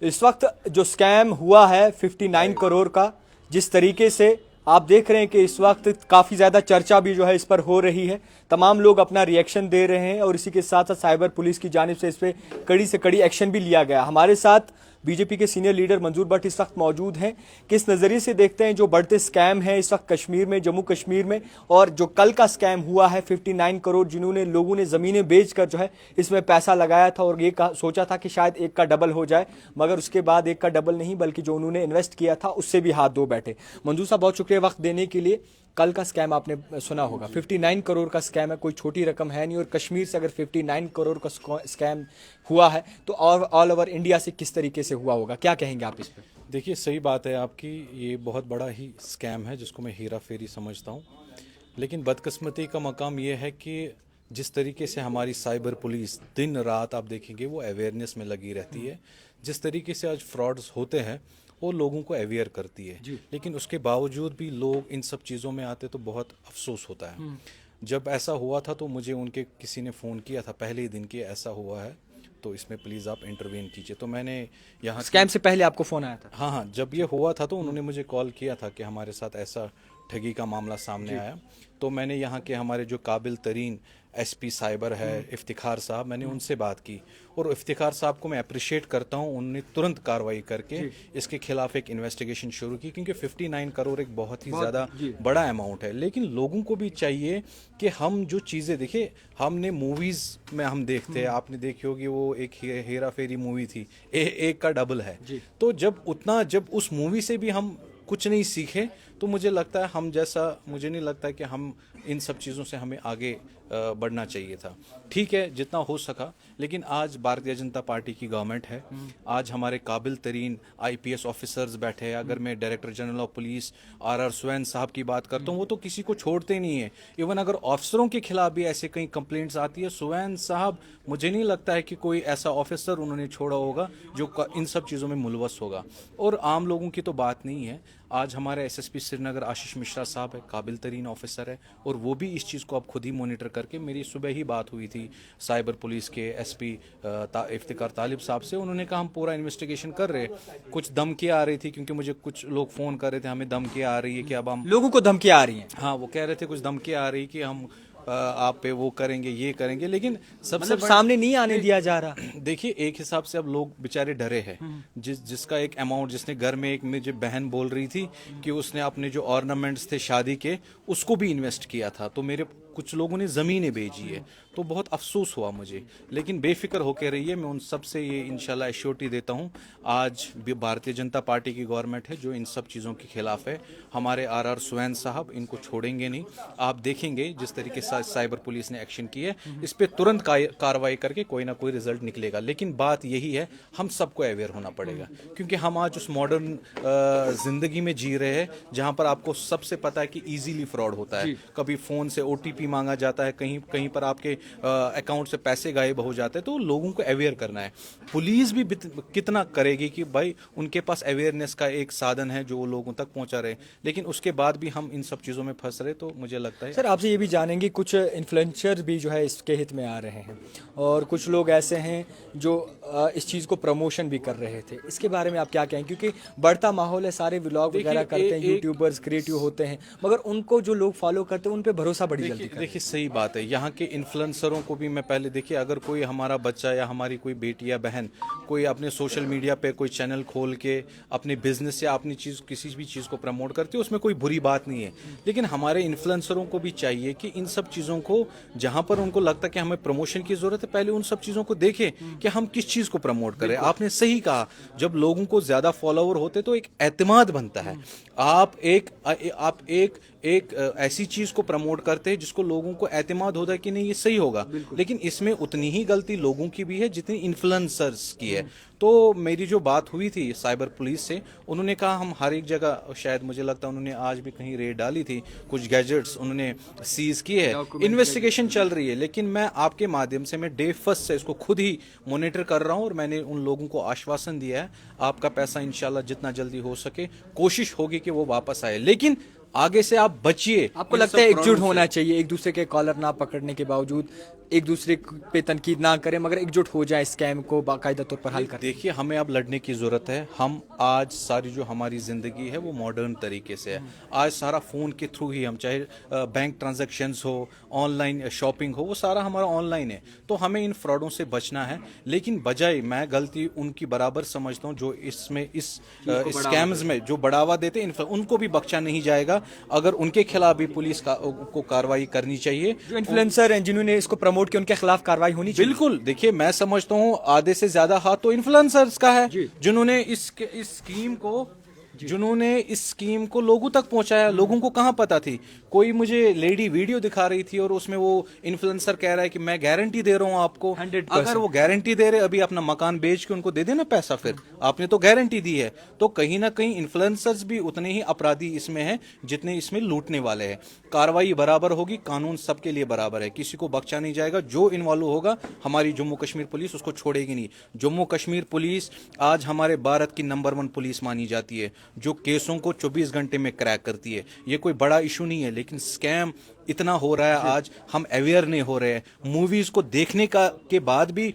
इस वक्त जो स्कैम हुआ है 59 करोड़ का, जिस तरीके से आप देख रहे हैं कि इस वक्त काफ़ी ज़्यादा चर्चा भी जो है इस पर हो रही है, तमाम लोग अपना रिएक्शन दे रहे हैं और इसी के साथ साथ साइबर पुलिस की जानिब से इस पर कड़ी से कड़ी एक्शन भी लिया गया। हमारे साथ बीजेपी के सीनियर लीडर मंजूर भट्ट इस वक्त मौजूद हैं। किस नज़रिए से देखते हैं जो बढ़ते स्कैम हैं इस वक्त कश्मीर में, जम्मू कश्मीर में, और जो कल का स्कैम हुआ है 59 करोड़, जिन्होंने लोगों ने ज़मीनें बेचकर जो है इसमें पैसा लगाया था और ये सोचा था कि शायद एक का डबल हो जाए, मगर उसके बाद एक का डबल नहीं बल्कि जो उन्होंने इन्वेस्ट किया था उससे भी हाथ धो बैठे। मंजूर साहब, बहुत शुक्रिया वक्त देने के लिए। कल का स्कैम आपने सुना होगा, 59 करोड़ का स्कैम है, कोई छोटी रकम है नहीं, और कश्मीर से अगर 59 करोड़ का स्कैम हुआ है तो ऑल ओवर इंडिया से किस तरीके से हुआ होगा, क्या कहेंगे आप इस पर? देखिए, सही बात है आपकी, ये बहुत बड़ा ही स्कैम है जिसको मैं हेरा फेरी समझता हूँ। लेकिन बदकिस्मती का मकाम ये है कि जिस तरीके से हमारी साइबर पुलिस दिन रात आप देखेंगे वो अवेयरनेस में लगी रहती है। जिस तरीके से आज फ्रॉड्स होते हैं वो लोगों को अवेयर करती है, लेकिन उसके बावजूद भी लोग इन सब चीज़ों में आते तो बहुत अफसोस होता है। जब ऐसा हुआ था तो मुझे उनके किसी ने फ़ोन किया था पहले ही दिन कि ऐसा हुआ है तो इसमें प्लीज़ आप इंटरवेन कीजिए। तो मैंने यहाँ स्कैम से पहले आपको फ़ोन आया था? हाँ हाँ, जब ये हुआ था तो उन्होंने मुझे कॉल किया था कि हमारे साथ ऐसा ठगी का मामला सामने आया। तो मैंने यहाँ के हमारे जो काबिल तरीन एसपी साइबर है इफ्तिखार साहब, मैंने उनसे बात की और इफ्तिखार साहब को मैं अप्रिशिएट करता हूँ, उन्होंने तुरंत कार्रवाई करके इसके खिलाफ एक इन्वेस्टिगेशन शुरू की, क्योंकि 59 करोड़ एक बहुत ही ज़्यादा बड़ा अमाउंट है। लेकिन लोगों को भी चाहिए कि हम जो चीज़ें देखिए, हमने मूवीज़ में हम देखते हैं, आपने देखी होगी वो एक हेरा फेरी मूवी थी, एक का डबल है। तो जब उस मूवी से भी हम कुछ नहीं सीखे तो मुझे लगता है मुझे नहीं लगता कि हम इन सब चीज़ों से हमें आगे बढ़ना चाहिए था। ठीक है, जितना हो सका, लेकिन आज भारतीय जनता पार्टी की गवर्नमेंट है, आज हमारे काबिल तरीन आईपीएस ऑफिसर्स बैठे हैं। अगर मैं director general of police R Swain साहब की बात करता हूँ, वो तो किसी को छोड़ते नहीं है। इवन अगर ऑफिसरों के खिलाफ भी ऐसे कई कंप्लेंट्स आती है, सुवैन साहब, मुझे नहीं लगता है कि कोई ऐसा ऑफिसर उन्होंने छोड़ा होगा जो इन सब चीज़ों में मुलवस होगा। और आम लोगों की तो बात नहीं है, आज हमारे एसएसपी श्रीनगर आशीष मिश्रा साहब है, काबिल तरीन ऑफिसर है, और वो भी इस चीज़ को अब खुद ही मॉनिटर करके, मेरी सुबह ही बात हुई थी साइबर पुलिस के एसपी इफ्तिकार तालिब साहब से, उन्होंने कहा हम पूरा इन्वेस्टिगेशन कर रहे हैं। कुछ धमकियाँ आ रही थी, क्योंकि मुझे कुछ लोग फ़ोन कर रहे थे हमें धमकियाँ आ रही है कि अब हम, लोगों को धमकियाँ आ रही हैं? हाँ, वो कह रहे थे कुछ धमकियाँ आ रही कि हम आप पे वो करेंगे, ये करेंगे, लेकिन सबसे मतलब सामने नहीं आने दिया जा रहा। देखिए, एक हिसाब से अब लोग बेचारे डरे हैं। जिसका एक अमाउंट, जिसने घर में, एक मुझे बहन बोल रही थी कि उसने अपने जो ऑर्नामेंट्स थे शादी के उसको भी इन्वेस्ट किया था, तो मेरे कुछ लोगों ने ज़मीनें बेची है, तो बहुत अफसोस हुआ मुझे। लेकिन बेफिक्र होकर रहिए, मैं उन सब से ये इंशाल्लाह एश्योरिटी देता हूँ, आज भी भारतीय जनता पार्टी की गवर्नमेंट है जो इन सब चीज़ों के खिलाफ है। हमारे आर सुवैन साहब इनको छोड़ेंगे नहीं। आप देखेंगे जिस तरीके से साइबर पुलिस ने एक्शन की है, इस पर तुरंत कार्रवाई करके कोई ना कोई रिजल्ट निकलेगा। लेकिन बात यही है, हम सबको अवेयर होना पड़ेगा, क्योंकि हम आज उस मॉडर्न जिंदगी में जी रहे हैं जहाँ पर आपको सबसे पता है कि इजीली फ्रॉड होता है। कभी फ़ोन से ओटीपी मांगा जाता है, कहीं कहीं पर आपके अकाउंट से पैसे गायब हो जाते हैं, तो लोगों को अवेयर करना है। पुलिस भी कितना करेगी कि भाई उनके पास अवेयरनेस का एक साधन है जो वो लोगों तक पहुंचा रहे, लेकिन उसके बाद भी हम इन सब चीज़ों में फंस रहे। तो मुझे लगता है सर, आपसे ये भी जानेंगे, कुछ इन्फ्लुएंसर भी जो है इसके हित में आ रहे हैं और कुछ लोग ऐसे हैं जो इस चीज़ को प्रमोशन भी कर रहे थे, इसके बारे में आप क्या कहें? क्योंकि बढ़ता माहौल है, सारे व्लॉग वगैरह करते हैं, यूट्यूबर्स क्रिएटिव होते हैं, मगर उनको जो लोग फॉलो करते हैं उन पे भरोसा बड़ी जल्दी करते हैं। देखिए, सही बात है, यहाँ के इन्फ्लुएंसरों को भी मैं पहले, देखिए, अगर कोई हमारा बच्चा या हमारी कोई बेटी या बहन कोई अपने सोशल मीडिया पे कोई चैनल खोल के अपने बिजनेस या अपनी चीज़, किसी भी चीज़ को प्रमोट करती है, उसमें कोई बुरी बात नहीं है। लेकिन हमारे इन्फ्लुएंसरों को भी चाहिए कि इन सब चीज़ों को, जहाँ पर उनको लगता है कि हमें प्रमोशन की ज़रूरत है, पहले उन सब चीज़ों को देखें कि हम किस चीज़ को प्रमोट करें। आपने सही कहा, जब लोगों को ज़्यादा फॉलोवर होते तो एक एतमाद बनता है। आप एक ऐसी चीज़ को प्रमोट करते हैं जिसको लोगों को एतमाद होता है कि नहीं ये सही होगा, लेकिन इसमें उतनी ही गलती लोगों की भी है जितनी इन्फ्लुएंसर्स की है। तो मेरी जो बात हुई थी साइबर पुलिस से, उन्होंने कहा हम हर एक जगह, शायद मुझे लगता है उन्होंने आज भी कहीं रेड डाली थी, कुछ गैजेट्स उन्होंने सीज किए हैं, इन्वेस्टिगेशन चल रही है। लेकिन मैं आपके माध्यम से, मैं डे फर्स्ट से इसको खुद ही मॉनिटर कर रहा हूँ और मैंने उन लोगों को आश्वासन दिया है आपका पैसा इंशाल्लाह जितना जल्दी हो सके कोशिश होगी कि वो वापस आए। लेकिन आगे से आप बचिए। आपको लगता है एकजुट होना चाहिए, एक दूसरे के कॉलर ना पकड़ने के बावजूद एक दूसरे पे तनकीद ना करें मगर एकजुट हो जाए, स्कैम को बाकायदा तौर पर हल करें। देखिए, हमें अब लड़ने की ज़रूरत है। हम आज सारी जो हमारी ज़िंदगी है वो मॉडर्न तरीके से है। आज सारा फ़ोन के थ्रू ही हम, चाहे बैंक ट्रांजैक्शंस हो, ऑनलाइन शॉपिंग हो, वो सारा हमारा ऑनलाइन है। तो हमें इन फ्रॉडों से बचना है। लेकिन बजाय, मैं गलती उनकी बराबर समझता हूँ जो इसमें इस स्कैम्स में जो बढ़ावा देते हैं, उनको भी बख्शा नहीं जाएगा। अगर उनके खिलाफ भी पुलिस को कार्रवाई करनी चाहिए। जो इन्फ्लुएंसर हैं जिन्होंने इसको प्रमोट किया उनके खिलाफ कार्रवाई होनी चाहिए। बिल्कुल, देखिए, मैं समझता हूँ आधे से ज्यादा हाथ तो इन्फ्लुएंसर्स का है, जिन्होंने इस स्कीम को लोगों तक पहुंचाया। लोगों को कहाँ पता थी? कोई मुझे लेडी वीडियो दिखा रही थी और उसमें वो इन्फ्लुएंसर कह रहा है कि मैं गारंटी दे रहा हूँ आपको। 100%। अगर वो गारंटी दे रहे, अभी अपना मकान बेच के उनको दे देना पैसा, फिर आपने तो गारंटी दी है। तो कहीं ना कहीं इन्फ्लुएंसर्स भी उतने ही अपराधी इसमें हैं जितने इसमें लूटने वाले हैं। कार्रवाई बराबर होगी, कानून सबके लिए बराबर है, किसी को बख्शा नहीं जाएगा। जो इन्वॉल्व होगा, हमारी जम्मू कश्मीर पुलिस उसको छोड़ेगी नहीं। जम्मू कश्मीर पुलिस आज हमारे भारत की नंबर 1 पुलिस मानी जाती है, जो केसों को 24 घंटे में क्रैक करती है। ये कोई बड़ा इशू नहीं है, लेकिन स्कैम इतना हो रहा है आज, हम अवेयर नहीं हो रहे हैं। मूवीज को देखने के बाद भी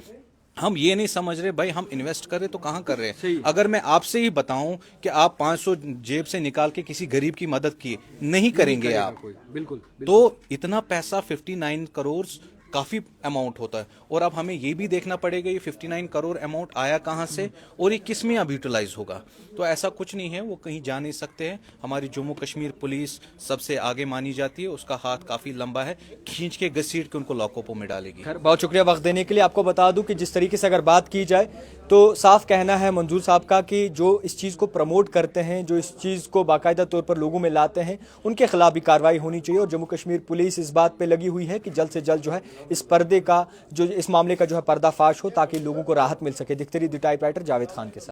हम ये नहीं समझ रहे भाई, हम इन्वेस्ट कर रहे तो कहाँ कर रहे हैं। अगर मैं आपसे ही बताऊं कि आप 500 जेब से निकाल के किसी गरीब की मदद की, नहीं करेंगे आप। बिल्कुल। तो इतना पैसा 59 करोड़ काफ़ी अमाउंट होता है। और अब हमें ये भी देखना पड़ेगा ये 59 करोड़ अमाउंट आया कहाँ से और ये किस में अब यूटिलाइज होगा। तो ऐसा कुछ नहीं है, वो कहीं जा नहीं सकते हैं। हमारी जम्मू कश्मीर पुलिस सबसे आगे मानी जाती है, उसका हाथ काफ़ी लंबा है, खींच के घसीट के उनको लॉकअपों में डालेगी। खैर, बहुत शुक्रिया वक्त देने के लिए। आपको बता दूं कि जिस तरीके से अगर बात की जाए तो साफ कहना है मंजूर साहब का कि जो इस चीज़ को प्रमोट करते हैं, जो इस चीज़ को बाकायदा तौर पर लोगों में लाते हैं, उनके खिलाफ भी कार्रवाई होनी चाहिए। और जम्मू कश्मीर पुलिस इस बात पे लगी हुई है कि जल्द से जल्द जो है इस पर्दे का, जो इस मामले का जो है पर्दाफाश हो, ताकि लोगों को राहत मिल सके। दिखते रहिए द टाइपराइटर, जावेद खान के साथ।